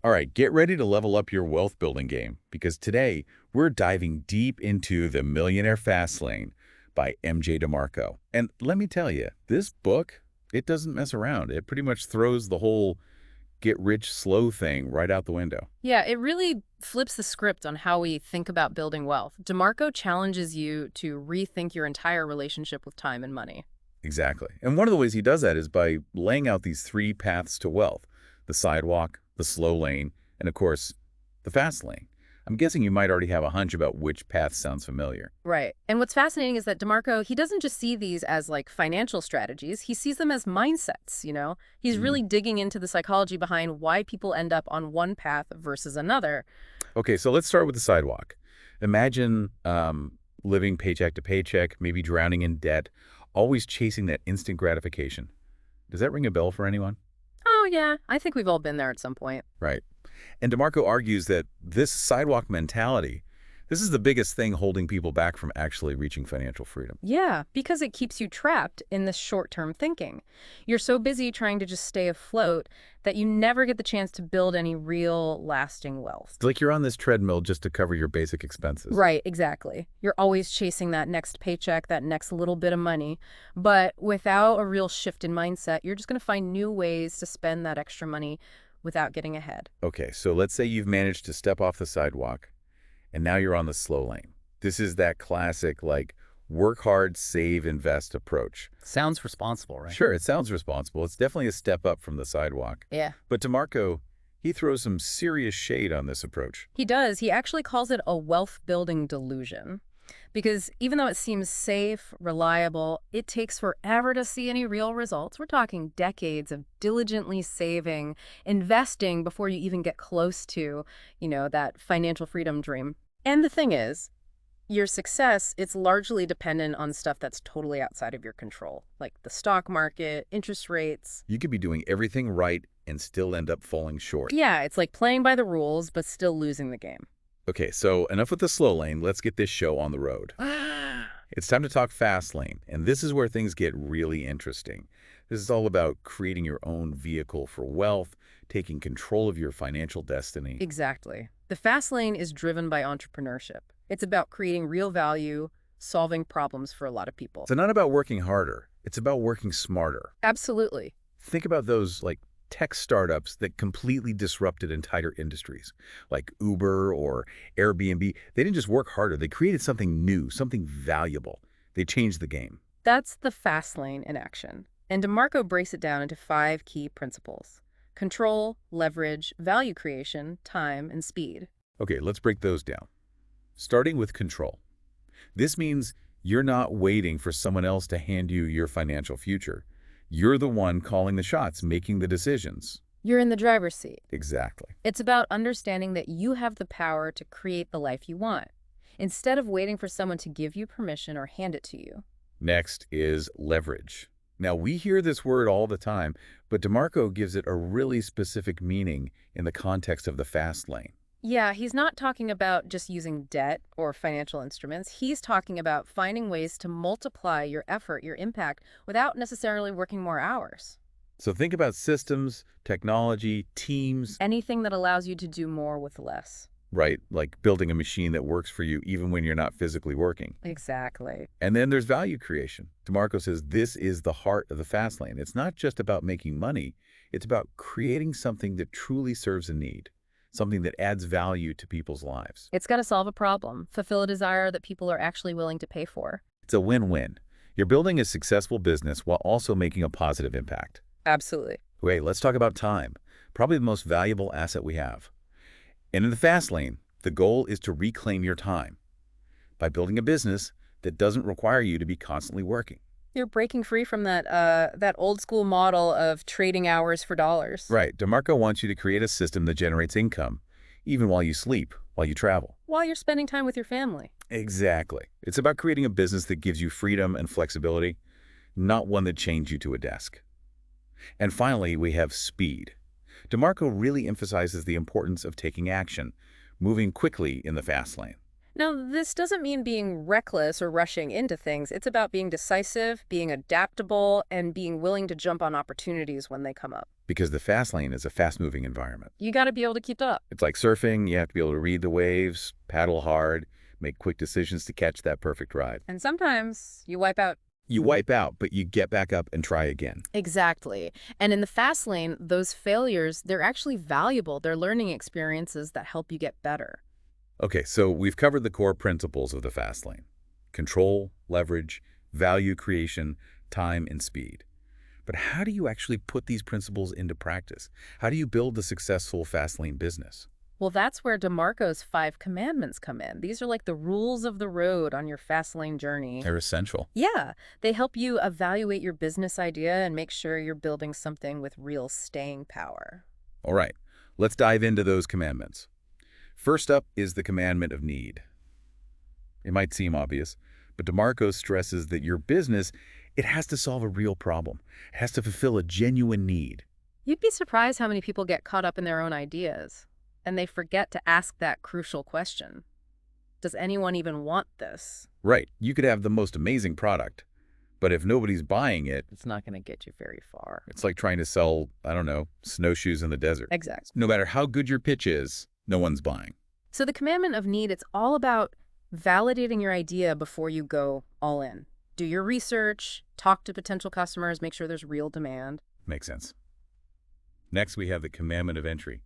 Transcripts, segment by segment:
All right, get ready to level up your wealth building game because today we're diving deep into The Millionaire Fastlane by MJ DeMarco. And let me tell you, this book, it doesn't mess around. It pretty much throws the whole get rich slow thing right out the window. Yeah, it really flips the script on how we think about building wealth. DeMarco challenges you to rethink your entire relationship with time and money. Exactly. And one of the ways he does that is by laying out these three paths to wealth: the sidewalk, the slow lane, and of course, the fast lane. I'm guessing you might already have a hunch about which path sounds familiar. Right. And what's fascinating is that DeMarco, he doesn't just see these as like financial strategies, he sees them as mindsets. He's Mhm. really digging into the psychology behind why people end up on one path versus another. Okay, so let's start with the sidewalk. Imagine living paycheck to paycheck, maybe drowning in debt, always chasing that instant gratification. Does that ring a bell for anyone? Oh, yeah, I think we've all been there at some point. Right. And DeMarco argues that this sidewalk mentality, this is the biggest thing holding people back from actually reaching financial freedom. Yeah, because it keeps you trapped in this short-term thinking. You're so busy trying to just stay afloat that you never get the chance to build any real lasting wealth. It's like you're on this treadmill just to cover your basic expenses. Right, exactly. You're always chasing that next paycheck, that next little bit of money. But without a real shift in mindset, you're just going to find new ways to spend that extra money without getting ahead. Okay, so let's say you've managed to step off the sidewalk and now you're on the slow lane. This is that classic, like, work hard, save, invest approach. Sounds responsible, right? Sure, it sounds responsible. It's definitely a step up from the sidewalk. Yeah. But DeMarco, he throws some serious shade on this approach. He does. He actually calls it a wealth building delusion. Because even though it seems safe, reliable, it takes forever to see any real results. We're talking decades of diligently saving, investing before you even get close to that financial freedom dream. And the thing is, your success, it's largely dependent on stuff that's totally outside of your control, like the stock market, interest rates. You could be doing everything right and still end up falling short. Yeah, it's like playing by the rules, but still losing the game. Okay, so enough with the slow lane. Let's get this show on the road. It's time to talk fast lane, and this is where things get really interesting. This is all about creating your own vehicle for wealth, taking control of your financial destiny. Exactly. The fast lane is driven by entrepreneurship. It's about creating real value, solving problems for a lot of people. It's not about working harder. It's about working smarter. Absolutely. Think about those tech startups that completely disrupted entire industries, like Uber or Airbnb. They didn't just work harder. They created something new, something valuable. They changed the game. That's the fast lane in action. And DeMarco breaks it down into 5 key principles: control, leverage, value creation, time, and speed. Okay, let's break those down. Starting with control. This means you're not waiting for someone else to hand you your financial future. You're the one calling the shots, making the decisions. You're in the driver's seat. Exactly. It's about understanding that you have the power to create the life you want, instead of waiting for someone to give you permission or hand it to you. Next is leverage. Now, we hear this word all the time, but DeMarco gives it a really specific meaning in the context of the fast lane. Yeah, he's not talking about just using debt or financial instruments. He's talking about finding ways to multiply your effort, your impact, without necessarily working more hours. So think about systems, technology, teams, Anything that allows you to do more with less. right? Like building a machine that works for you even when you're not physically working. Exactly. And then there's value creation. DeMarco says this is the heart of the fast lane. It's not just about making money. It's about creating something that truly serves a need, something that adds value to people's lives. It's got to solve a problem, fulfill a desire that people are actually willing to pay for. It's a win-win. You're building a successful business while also making a positive impact. Absolutely. Wait, let's talk about time. Probably the most valuable asset we have. And in the fast lane, the goal is to reclaim your time by building a business that doesn't require you to be constantly working. You're breaking free from that old school model of trading hours for dollars. Right. DeMarco wants you to create a system that generates income, even while you sleep, while you travel. While you're spending time with your family. Exactly. It's about creating a business that gives you freedom and flexibility, not one that chains you to a desk. And finally, we have speed. DeMarco really emphasizes the importance of taking action, moving quickly in the fast lane. Now, this doesn't mean being reckless or rushing into things. It's about being decisive, being adaptable, and being willing to jump on opportunities when they come up. Because the fast lane is a fast-moving environment. You got to be able to keep up. It's like surfing. You have to be able to read the waves, paddle hard, make quick decisions to catch that perfect ride. And sometimes you wipe out. You wipe out, but you get back up and try again. Exactly. And in the fast lane, those failures, they're actually valuable. They're learning experiences that help you get better. Okay, so we've covered the core principles of the fast lane: control, leverage, value creation, time, and speed. But how do you actually put these principles into practice? How do you build a successful fast lane business? Well, that's where DeMarco's 5 commandments come in. These are like the rules of the road on your fast lane journey. They're essential. Yeah, they help you evaluate your business idea and make sure you're building something with real staying power. All right, let's dive into those commandments. First up is the commandment of need. It might seem obvious, but DeMarco stresses that your business, it has to solve a real problem. It has to fulfill a genuine need. You'd be surprised how many people get caught up in their own ideas, and they forget to ask that crucial question. Does anyone even want this? Right, you could have the most amazing product, but if nobody's buying it, It's not going to get you very far. it's like trying to sell, I don't know, snowshoes in the desert. Exactly. No matter how good your pitch is, no one's buying. So the commandment of need, it's all about validating your idea before you go all in. Do your research, talk to potential customers, make sure there's real demand. Makes sense. Next, we have the commandment of entry.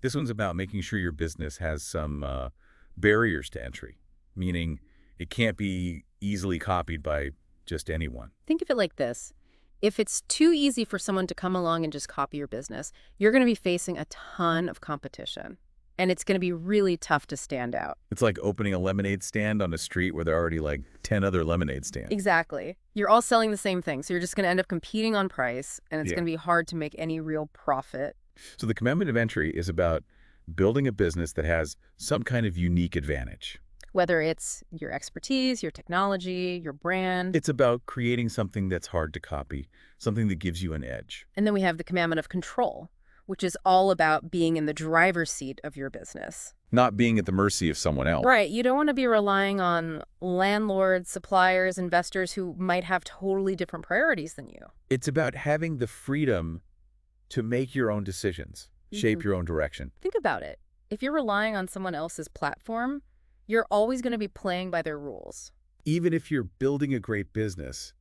This one's about making sure your business has some barriers to entry, meaning it can't be easily copied by just anyone. Think of it like this. If it's too easy for someone to come along and just copy your business, you're going to be facing a ton of competition. And it's going to be really tough to stand out. It's like opening a lemonade stand on a street where there are already like 10 other lemonade stands. Exactly. You're all selling the same thing, so you're just going to end up competing on price, and it's Yeah. going to be hard to make any real profit. So the commandment of entry is about building a business that has some kind of unique advantage. Whether it's your expertise, your technology, your brand. It's about creating something that's hard to copy, something that gives you an edge. And then we have the commandment of control, which is all about being in the driver's seat of your business. Not being at the mercy of someone else. Right. You don't want to be relying on landlords, suppliers, investors who might have totally different priorities than you. It's about having the freedom to make your own decisions, shape Mhm. your own direction. Think about it. If you're relying on someone else's platform, you're always going to be playing by their rules. Even if you're building a great business,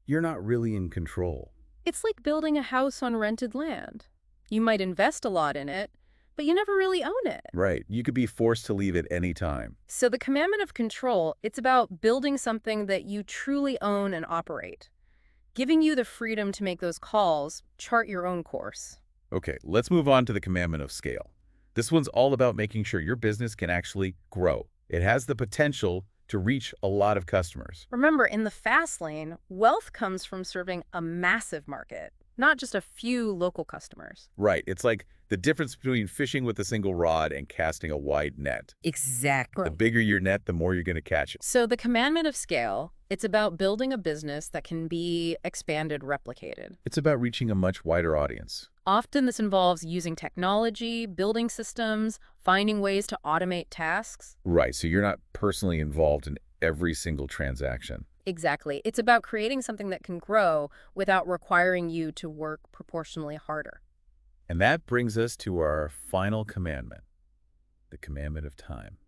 you're not really in control. It's like building a house on rented land. You might invest a lot in it, but you never really own it. Right. You could be forced to leave at any time. So the commandment of control, it's about building something that you truly own and operate, giving you the freedom to make those calls, chart your own course. Okay, let's move on to the commandment of scale. This one's all about making sure your business can actually grow. It has the potential to reach a lot of customers. Remember, in the fast lane, wealth comes from serving a massive market, not just a few local customers. Right. It's like the difference between fishing with a single rod and casting a wide net. Exactly. The bigger your net, the more you're going to catch it. So the commandment of scale, it's about building a business that can be expanded, replicated. It's about reaching a much wider audience. Often this involves using technology, building systems, finding ways to automate tasks. Right. So you're not personally involved in every single transaction. Exactly. It's about creating something that can grow without requiring you to work proportionally harder. And that brings us to our final commandment, the commandment of time.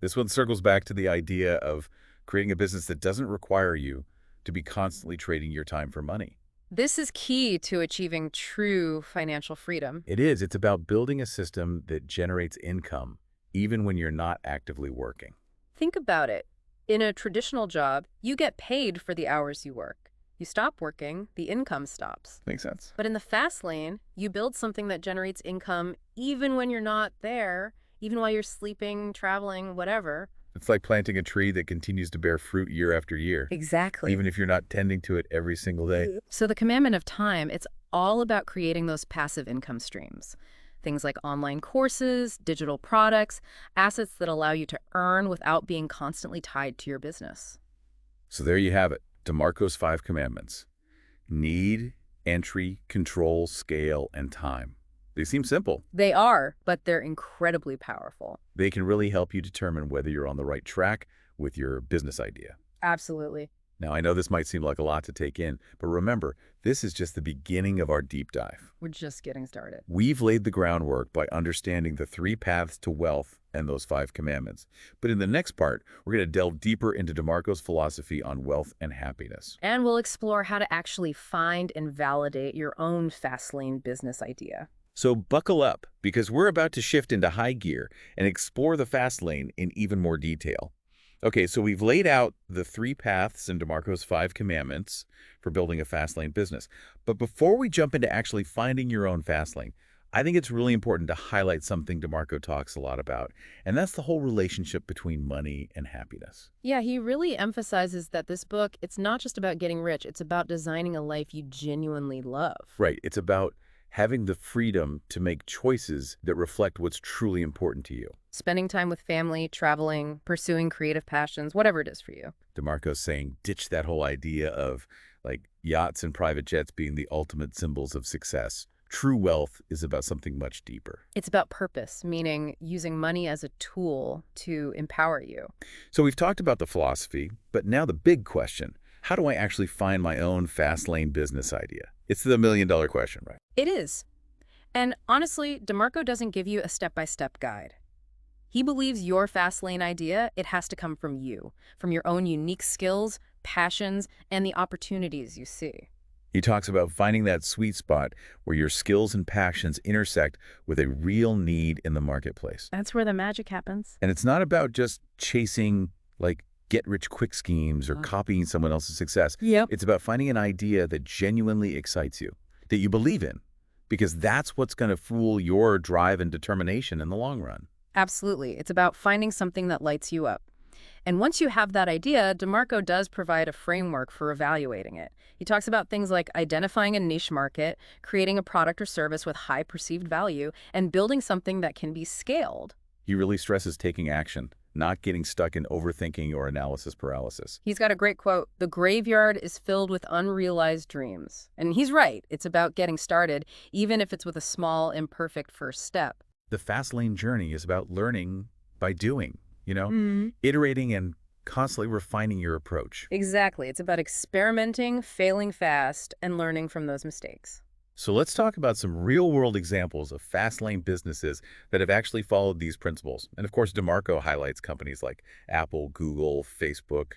This one circles back to the idea of creating a business that doesn't require you to be constantly trading your time for money. This is key to achieving true financial freedom. It is. It's about building a system that generates income even when you're not actively working. Think about it. In a traditional job, you get paid for the hours you work. You stop working, the income stops. Makes sense. But in the fast lane, you build something that generates income even when you're not there, even while you're sleeping, traveling, whatever. It's like planting a tree that continues to bear fruit year after year, Exactly. even if you're not tending to it every single day. So the commandment of time, it's all about creating those passive income streams. Things like online courses, digital products, assets that allow you to earn without being constantly tied to your business. So there you have it, DeMarco's 5 commandments: need, entry, control, scale, and time. They seem simple. They are, but they're incredibly powerful. They can really help you determine whether you're on the right track with your business idea. Absolutely. Now, I know this might seem like a lot to take in, but remember, this is just the beginning of our deep dive. We're just getting started. We've laid the groundwork by understanding the 3 paths to wealth and those 5 commandments. But in the next part, we're going to delve deeper into DeMarco's philosophy on wealth and happiness. And we'll explore how to actually find and validate your own Fastlane business idea. So buckle up, because we're about to shift into high gear and explore the fast lane in even more detail. Okay, so we've laid out the 3 paths in DeMarco's 5 commandments for building a fast lane business. But before we jump into actually finding your own fast lane, I think it's really important to highlight something DeMarco talks a lot about, and that's the whole relationship between money and happiness. Yeah, he really emphasizes that this book, it's not just about getting rich, it's about designing a life you genuinely love. Right, it's about having the freedom to make choices that reflect what's truly important to you. Spending time with family, traveling, pursuing creative passions, whatever it is for you. DeMarco's saying ditch that whole idea of like yachts and private jets being the ultimate symbols of success. True wealth is about something much deeper. It's about purpose, meaning using money as a tool to empower you. So we've talked about the philosophy, but now the big question: how do I actually find my own fast lane business idea? It's the million-dollar question, right? It is. And honestly, DeMarco doesn't give you a step-by-step guide. He believes your fast lane idea, it has to come from you, from your own unique skills, passions, and the opportunities you see. He talks about finding that sweet spot where your skills and passions intersect with a real need in the marketplace. That's where the magic happens. And it's not about just chasing like get-rich-quick schemes or copying someone else's success. Yep. It's about finding an idea that genuinely excites you, that you believe in, because that's what's going to fuel your drive and determination in the long run. Absolutely. It's about finding something that lights you up. And once you have that idea, DeMarco does provide a framework for evaluating it. He talks about things like identifying a niche market, creating a product or service with high perceived value, and building something that can be scaled. He really stresses taking action, not getting stuck in overthinking or analysis paralysis. He's got a great quote: "The graveyard is filled with unrealized dreams." And he's right. It's about getting started, even if it's with a small, imperfect first step. The fast lane journey is about learning by doing, iterating and constantly refining your approach. Exactly. It's about experimenting, failing fast, and learning from those mistakes. So let's talk about some real-world examples of fast lane businesses that have actually followed these principles. And of course, DeMarco highlights companies like Apple, Google, Facebook,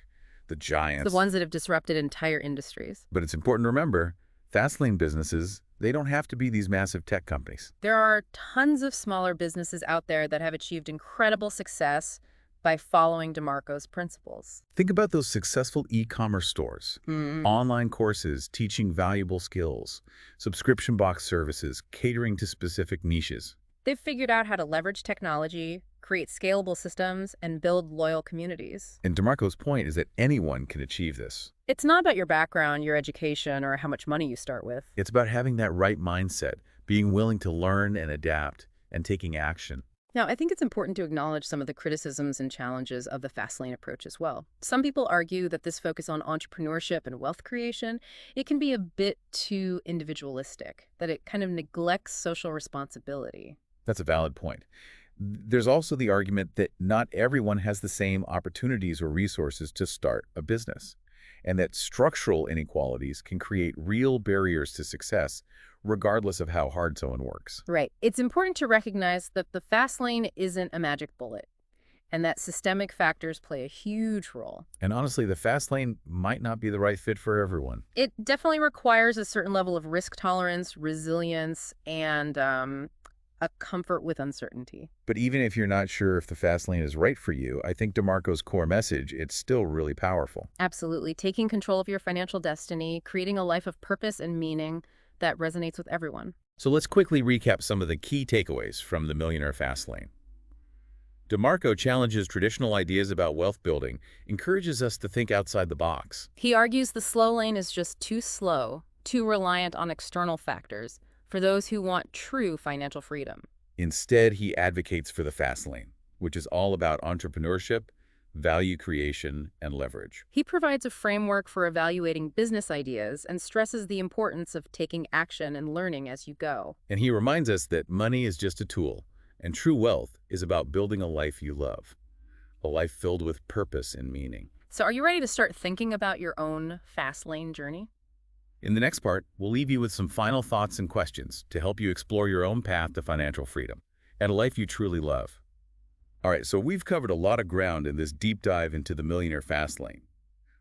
the giants. The ones that have disrupted entire industries. But it's important to remember, fast lane businesses, they don't have to be these massive tech companies. There are tons of smaller businesses out there that have achieved incredible success by following DeMarco's principles. Think about those successful e-commerce stores, online courses teaching valuable skills, subscription box services catering to specific niches. They've figured out how to leverage technology, create scalable systems, and build loyal communities. And DeMarco's point is that anyone can achieve this. It's not about your background, your education, or how much money you start with. It's about having that right mindset, being willing to learn and adapt, and taking action. Now, I think it's important to acknowledge some of the criticisms and challenges of the fast lane approach as well. Some people argue that this focus on entrepreneurship and wealth creation, it can be a bit too individualistic, that it kind of neglects social responsibility. That's a valid point. There's also the argument that not everyone has the same opportunities or resources to start a business, and that structural inequalities can create real barriers to success, regardless of how hard someone works. Right. It's important to recognize that the fast lane isn't a magic bullet, and that systemic factors play a huge role. And honestly, the fast lane might not be the right fit for everyone. It definitely requires a certain level of risk tolerance, resilience, and a comfort with uncertainty. But even if you're not sure if the fast lane is right for you, I think DeMarco's core message, it's still really powerful. Absolutely. Taking control of your financial destiny, creating a life of purpose and meaning that resonates with everyone. So let's quickly recap some of the key takeaways from the Millionaire Fastlane. DeMarco challenges traditional ideas about wealth building, encourages us to think outside the box. He argues the slow lane is just too slow, too reliant on external factors for those who want true financial freedom. Instead, he advocates for the fast lane, which is all about entrepreneurship, value creation, and leverage. He provides a framework for evaluating business ideas and stresses the importance of taking action and learning as you go. And he reminds us that money is just a tool, and true wealth is about building a life you love, a life filled with purpose and meaning. So are you ready to start thinking about your own fast lane journey? In the next part, we'll leave you with some final thoughts and questions to help you explore your own path to financial freedom and a life you truly love. All right, so we've covered a lot of ground in this deep dive into the Millionaire Fastlane.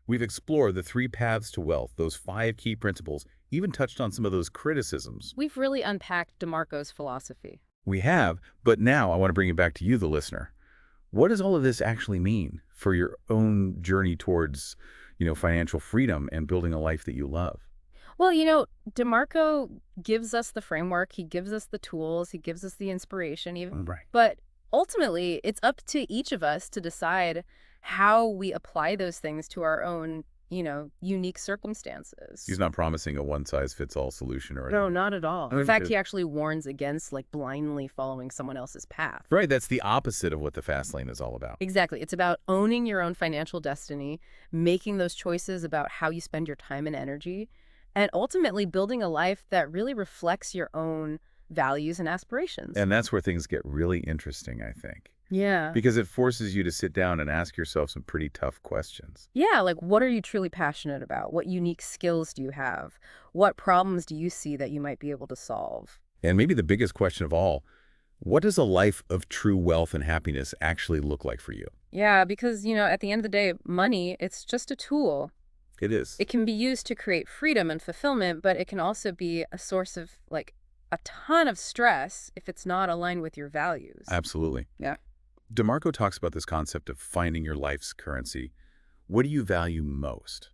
We've explored the 3 paths to wealth, those 5 key principles, even touched on some of those criticisms. We've really unpacked DeMarco's philosophy. We have, but now I want to bring it back to you, the listener. What does all of this actually mean for your own journey towards, financial freedom and building a life that you love? Well, DeMarco gives us the framework, he gives us the tools, he gives us the inspiration, even. Right. But ultimately, it's up to each of us to decide how we apply those things to our own, unique circumstances. He's not promising a one-size-fits-all solution or anything. No, not at all. In fact, he actually warns against blindly following someone else's path. Right, that's the opposite of what the fast lane is all about. Exactly. It's about owning your own financial destiny, making those choices about how you spend your time and energy, and ultimately building a life that really reflects your own values and aspirations. And that's where things get really interesting, I think. Yeah. Because it forces you to sit down and ask yourself some pretty tough questions. Yeah, what are you truly passionate about? What unique skills do you have? What problems do you see that you might be able to solve? And maybe the biggest question of all, what does a life of true wealth and happiness actually look like for you? Yeah, because, at the end of the day, money, it's just a tool. It is. It can be used to create freedom and fulfillment, but it can also be a source of, a ton of stress if it's not aligned with your values. Absolutely. Yeah. DeMarco talks about this concept of finding your life's currency. What do you value most?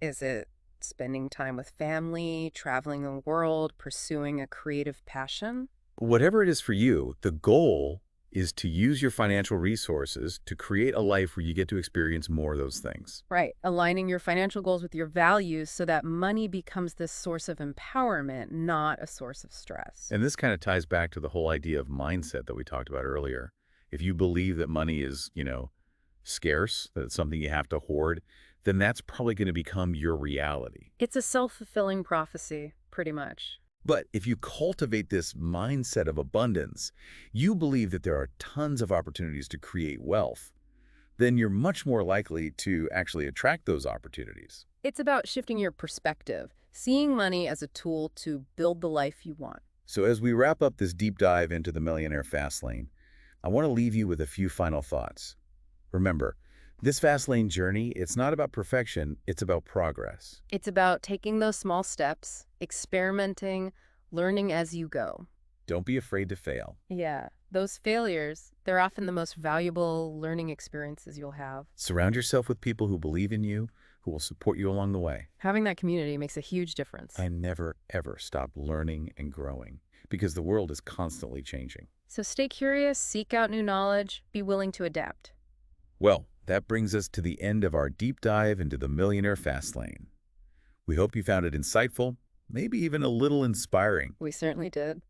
Is it spending time with family, traveling the world, pursuing a creative passion? Whatever it is for you, the goal is to use your financial resources to create a life where you get to experience more of those things. Right. Aligning your financial goals with your values so that money becomes this source of empowerment, not a source of stress. And this kind of ties back to the whole idea of mindset that we talked about earlier. If you believe that money is, scarce, that it's something you have to hoard, then that's probably going to become your reality. It's a self-fulfilling prophecy, pretty much. But if you cultivate this mindset of abundance, you believe that there are tons of opportunities to create wealth, then you're much more likely to actually attract those opportunities. It's about shifting your perspective, seeing money as a tool to build the life you want. So as we wrap up this deep dive into the Millionaire Fastlane, I want to leave you with a few final thoughts. Remember, this Fastlane journey, it's not about perfection, it's about progress. It's about taking those small steps, experimenting, learning as you go. Don't be afraid to fail. Yeah, those failures, they're often the most valuable learning experiences you'll have. Surround yourself with people who believe in you, who will support you along the way. Having that community makes a huge difference. And never, ever stop learning and growing, because the world is constantly changing. So stay curious, seek out new knowledge, be willing to adapt. Well, that brings us to the end of our deep dive into the Millionaire Fastlane. We hope you found it insightful, maybe even a little inspiring. We certainly did.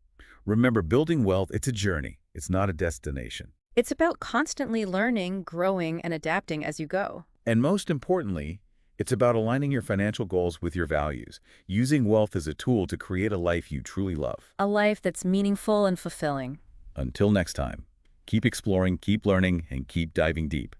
Remember, building wealth, it's a journey. It's not a destination. It's about constantly learning, growing, and adapting as you go. And most importantly, it's about aligning your financial goals with your values, using wealth as a tool to create a life you truly love. A life that's meaningful and fulfilling. Until next time, keep exploring, keep learning, and keep diving deep.